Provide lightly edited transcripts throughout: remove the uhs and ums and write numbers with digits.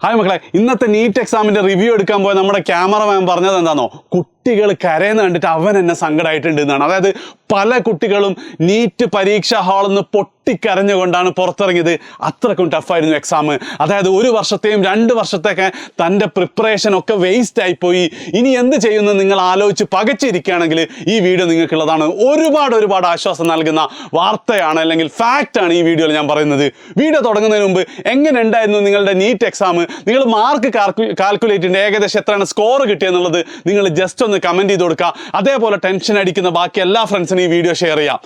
Hi മക്കളെ, ഇന്നത്തെ NEET എക്സാമിന്റെ റിവ്യൂ എടുക്കാൻ പോയ നമ്മുടെ ക്യാമറമാൻ പറഞ്ഞത് എന്താണോ, കുട്ടികൾ കരയുന്ന കണ്ടിട്ട് അവൻ എന്നെ സങ്കടമായിട്ടുണ്ട് എന്നാണ്. അതായത് പല കുട്ടികളും നീറ്റ് പരീക്ഷാ ഹാളിൽ നിന്ന് പൊട്ടിക്കരഞ്ഞുകൊണ്ടാണ് പുറത്തിറങ്ങിയത്. അത്രക്കും ടഫായിരുന്നു എക്സാം. അതായത് 1 വർഷത്തെയും 2 വർഷത്തെയൊക്കെ തൻ്റെ പ്രിപ്പറേഷൻ ഒക്കെ വേസ്റ്റ് ആയിപ്പോയി. ഇനി എന്ത് ചെയ്യുന്നു നിങ്ങൾ ആലോചിച്ച് പകച്ചിരിക്കുകയാണെങ്കിൽ ഈ വീഡിയോ നിങ്ങൾക്കുള്ളതാണ്. ഒരുപാട് ആശ്വാസം നൽകുന്ന വാർത്തയാണ്, അല്ലെങ്കിൽ ഫാക്റ്റാണ് ഈ വീഡിയോയിൽ ഞാൻ പറയുന്നത്. വീഡിയോ തുടങ്ങുന്നതിന് മുമ്പ് എങ്ങനെ ഉണ്ടായിരുന്നു നിങ്ങളുടെ നീറ്റ് എക്സാം, നിങ്ങൾ മാർക്ക് കാൽക്കുലേറ്റിൻ്റെ ഏകദേശം എത്രയാണ് സ്കോർ കിട്ടിയെന്നുള്ളത് നിങ്ങൾ ജസ്റ്റ് ഒന്ന് കമൻറ്റ് ചെയ്ത് കൊടുക്കുക. അതേപോലെ ടെൻഷൻ അടിക്കുന്ന ബാക്കി എല്ലാ ഫ്രണ്ട്സിനും ഈ വീഡിയോ ഷെയർ ചെയ്യാം.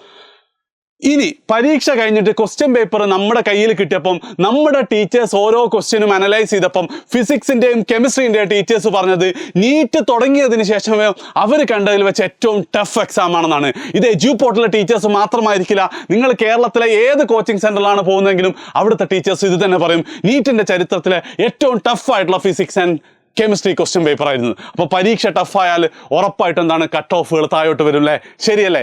ഇനി പരീക്ഷ കഴിഞ്ഞിട്ട് ക്വസ്റ്റ്യൻ പേപ്പർ നമ്മുടെ കയ്യിൽ കിട്ടിയപ്പം നമ്മുടെ ടീച്ചേഴ്സ് ഓരോ ക്വസ്റ്റ്യനും അനലൈസ് ചെയ്തപ്പം ഫിസിക്സിൻ്റെയും കെമിസ്ട്രീൻ്റെയും ടീച്ചേഴ്സ് പറഞ്ഞത് നീറ്റ് തുടങ്ങിയതിന് ശേഷമേ അവർ കണ്ടതിൽ വെച്ച് ഏറ്റവും ടഫ് എക്സാം ആണെന്നാണ്. ഇത് എജ്യൂ പോർട്ടലിലെ ടീച്ചേഴ്സ് മാത്രമായിരിക്കില്ല, നിങ്ങൾ കേരളത്തിലെ ഏത് കോച്ചിങ് സെൻ്ററിലാണ് പോകുന്നതെങ്കിലും അവിടുത്തെ ടീച്ചേഴ്സ് ഇത് തന്നെ പറയും. നീറ്റിൻ്റെ ചരിത്രത്തിലെ ഏറ്റവും ടഫായിട്ടുള്ള physics and chemistry question paper ആയിരുന്നു. അപ്പോൾ പരീക്ഷ ടഫായാൽ ഉറപ്പായിട്ട് എന്താണ്, കട്ട് ഓഫുകൾ താഴോട്ട് വരും അല്ലേ? ശരിയല്ലേ?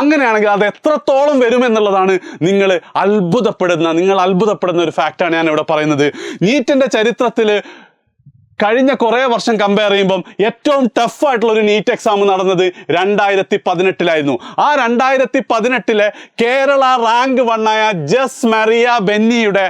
അങ്ങനെയാണെങ്കിൽ അത് എത്രത്തോളം വരുമെന്നുള്ളതാണ് നിങ്ങൾ അത്ഭുതപ്പെടുന്ന ഒരു ഫാക്റ്റാണ് ഞാൻ ഇവിടെ പറയുന്നത്. നീറ്റിൻ്റെ ചരിത്രത്തിൽ കഴിഞ്ഞ കുറേ വർഷം കമ്പയർ ചെയ്യുമ്പം ഏറ്റവും ടഫായിട്ടുള്ള ഒരു നീറ്റ് എക്സാം നടന്നത് 2018 ആ 2018 കേരള റാങ്ക് 1 ആയ ജസ് മറിയ ബെന്നിയുടെ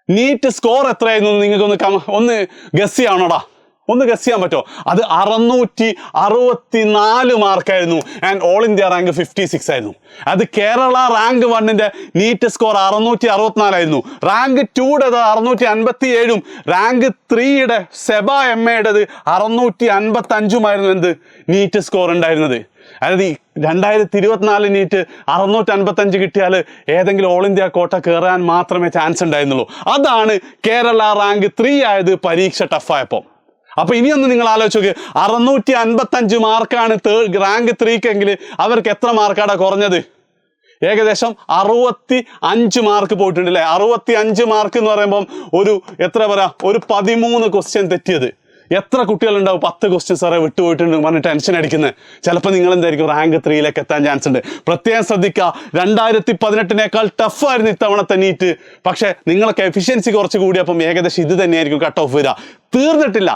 നീറ്റ് സ്കോർ എത്രയായിരുന്നു നിങ്ങൾക്കൊന്ന് ഗസ് ചെയ്യാണോടാ? ഒന്ന് ഗസ് ചെയ്യാൻ പറ്റുമോ? അത് 664 മാർക്കായിരുന്നു. ആൻഡ് ഓൾ ഇന്ത്യ റാങ്ക് 56 ആയിരുന്നു. അത് കേരള റാങ്ക് 1ൻ്റെ നീറ്റ് സ്കോർ 664 ആയിരുന്നു. റാങ്ക് 2യുടേത് 657, റാങ്ക് 3യുടെ സെബ MAയുടേത് 655 എന്ത് നീറ്റ് സ്കോർ ഉണ്ടായിരുന്നത്. അതായത് 2024 നീറ്റ് 655 കിട്ടിയാൽ ഏതെങ്കിലും ഓൾ ഇന്ത്യ കോട്ട കയറാൻ മാത്രമേ ചാൻസ് ഉണ്ടായിരുന്നുള്ളൂ. അതാണ് കേരള റാങ്ക് 3 ആയത് പരീക്ഷ ടഫായപ്പോൾ. അപ്പോൾ ഇനിയൊന്ന് നിങ്ങൾ ആലോചിച്ച് നോക്ക്, 655 മാർക്കാണ് റാങ്ക് 3ക്കെങ്കിൽ അവർക്ക് എത്ര മാർക്കാണ് കുറഞ്ഞത്? ഏകദേശം 65 മാർക്ക് പോയിട്ടുണ്ട് അല്ലേ? 65 മാർക്ക് എന്ന് പറയുമ്പം ഒരു 13 ക്വസ്റ്റ്യൻ തെറ്റിയത്. എത്ര കുട്ടികളുണ്ടാവും 10 ക്വസ്റ്റ്യൻ സാറേ വിട്ടുപോയിട്ടുണ്ട് പറഞ്ഞ് ടെൻഷൻ അടിക്കുന്നത്? ചിലപ്പോൾ നിങ്ങൾ എന്തായിരിക്കും റാങ്ക് 3യിലേക്ക് എത്താൻ ചാൻസ് ഉണ്ട്. പ്രത്യേകം ശ്രദ്ധിക്കുക, 2018 ടഫായിരുന്നു ഇത്തവണത്തെ നീറ്റ്. പക്ഷേ നിങ്ങളൊക്കെ എഫിഷ്യൻസി കുറച്ച് കൂടിയപ്പം ഏകദേശം ഇത് തന്നെയായിരിക്കും കട്ട് ഓഫ് വരിക. തീർന്നിട്ടില്ല.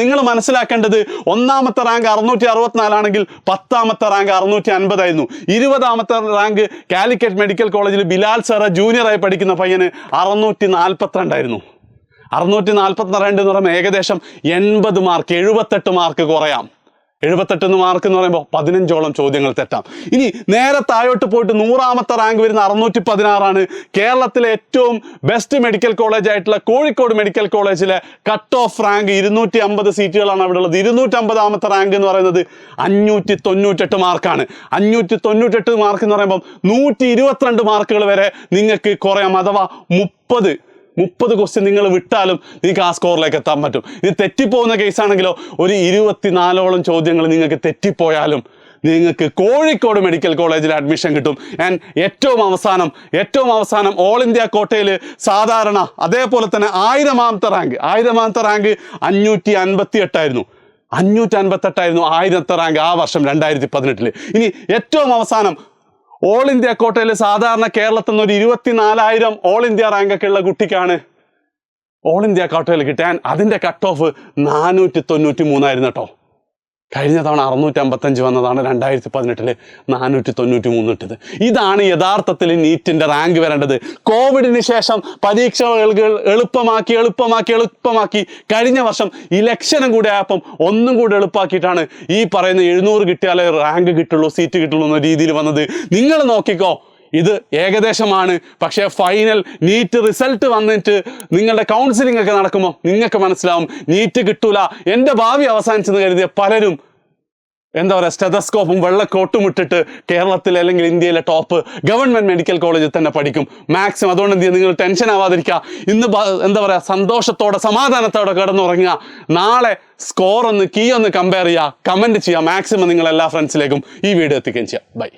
നിങ്ങൾ മനസ്സിലാക്കേണ്ടത്, 1ാമത്തെ റാങ്ക് 664 ആണെങ്കിൽ 10ാമത്തെ റാങ്ക് 650 ആയിരുന്നു. 20ാമത്തെ റാങ്ക് കാലിക്കറ്റ് മെഡിക്കൽ കോളേജിൽ ബിലാൽ സാറ് ജൂനിയറായി പഠിക്കുന്ന പയ്യന് 642 ആയിരുന്നു. 642 എന്ന് പറയുമ്പോൾ ഏകദേശം 80 മാർക്ക്, 78 മാർക്ക് കുറയാം. 78 മാർക്ക് എന്ന് പറയുമ്പോൾ 15ഓളം ചോദ്യങ്ങൾ തെറ്റാം. ഇനി നേരെ താഴോട്ട് പോയിട്ട് 100ാമത്തെ റാങ്ക് വരുന്ന 616 കേരളത്തിലെ ഏറ്റവും ബെസ്റ്റ് മെഡിക്കൽ കോളേജ് ആയിട്ടുള്ള കോഴിക്കോട് മെഡിക്കൽ കോളേജിലെ കട്ട് ഓഫ് റാങ്ക് 250 സീറ്റുകളാണ് അവിടെ ഉള്ളത്. 250ാമത്തെ റാങ്ക് എന്ന് പറയുന്നത് 598 മാർക്കാണ്. 598 മാർക്ക് എന്ന് പറയുമ്പോൾ 122 മാർക്കുകൾ വരെ നിങ്ങൾക്ക് കുറയാം. അഥവാ 30 ക്വസ്റ്റ്യൻ നിങ്ങൾ വിട്ടാലും നിങ്ങൾക്ക് ആ സ്കോറിലേക്ക് എത്താൻ പറ്റും. ഇത് തെറ്റിപ്പോകുന്ന കേസാണെങ്കിലോ ഒരു 24ഓളം ചോദ്യങ്ങൾ നിങ്ങൾക്ക് തെറ്റിപ്പോയാലും നിങ്ങൾക്ക് കോഴിക്കോട് മെഡിക്കൽ കോളേജിൽ അഡ്മിഷൻ കിട്ടും. ആൻഡ് ഏറ്റവും അവസാനം ഓൾ ഇന്ത്യ കോട്ടയിൽ സാധാരണ അതേപോലെ തന്നെ 1000ാമത്തെ റാങ്ക് 558 ആയിരുന്നു. 1000ാമത്തെ റാങ്ക് ആ വർഷം 2018. ഇനി ഏറ്റവും അവസാനം ഓൾ ഇന്ത്യ കോട്ടയിൽ സാധാരണ കേരളത്തിൽ നിന്ന് ഒരു 24,000 ഓൾ ഇന്ത്യ റാങ്കൊക്കെ ഉള്ള കുട്ടിക്കാണ് ഓൾ ഇന്ത്യ കോട്ടയിൽ കിട്ടാൻ അതിൻ്റെ കട്ട് ഓഫ് 493 ആയിരുന്നു കേട്ടോ. കഴിഞ്ഞ തവണ 655 വന്നതാണ് 2018 493 ഇട്ടത്. ഇതാണ് യഥാർത്ഥത്തിൽ നീറ്റിൻ്റെ റാങ്ക് വരേണ്ടത്. കോവിഡിന് ശേഷം പരീക്ഷകൾ എളുപ്പമാക്കി കഴിഞ്ഞ വർഷം ഇലക്ഷനും കൂടെ ആയപ്പം ഒന്നും കൂടെ എളുപ്പമാക്കിയിട്ടാണ് ഈ പറയുന്ന 700 കിട്ടിയാലേ റാങ്ക് കിട്ടുള്ളൂ, സീറ്റ് കിട്ടുള്ളൂ എന്ന രീതിയിൽ വന്നത്. നിങ്ങൾ നോക്കിക്കോ, ഇത് ഏകദേശമാണ്. പക്ഷേ ഫൈനൽ നീറ്റ് റിസൾട്ട് വന്നിട്ട് നിങ്ങളുടെ കൗൺസിലിംഗ് ഒക്കെ നടക്കുമ്പോൾ നിങ്ങൾക്ക് മനസ്സിലാവും നീറ്റ് കിട്ടൂല, എൻ്റെ ഭാവി അവസാനിച്ചെന്ന് കരുതിയ പലരും സ്റ്റെതസ്കോപ്പും വെള്ളക്കോട്ടും ഇട്ടിട്ട് കേരളത്തിൽ അല്ലെങ്കിൽ ഇന്ത്യയിലെ ടോപ്പ് ഗവൺമെൻറ് മെഡിക്കൽ കോളേജിൽ തന്നെ പഠിക്കും മാക്സിമം. അതുകൊണ്ട് എന്ത് ചെയ്യുക, നിങ്ങൾ ടെൻഷൻ ആവാതിരിക്കുക. ഇന്ന് സന്തോഷത്തോടെ സമാധാനത്തോടെ കിടന്നുറങ്ങുക. നാളെ സ്കോർ കീ ഒന്ന് കമ്പയർ ചെയ്യുക, കമൻറ്റ് ചെയ്യുക. മാക്സിമം നിങ്ങൾ എല്ലാ ഫ്രണ്ട്സിലേക്കും ഈ വീഡിയോ എത്തിക്കുകയും ചെയ്യുക. ബൈ.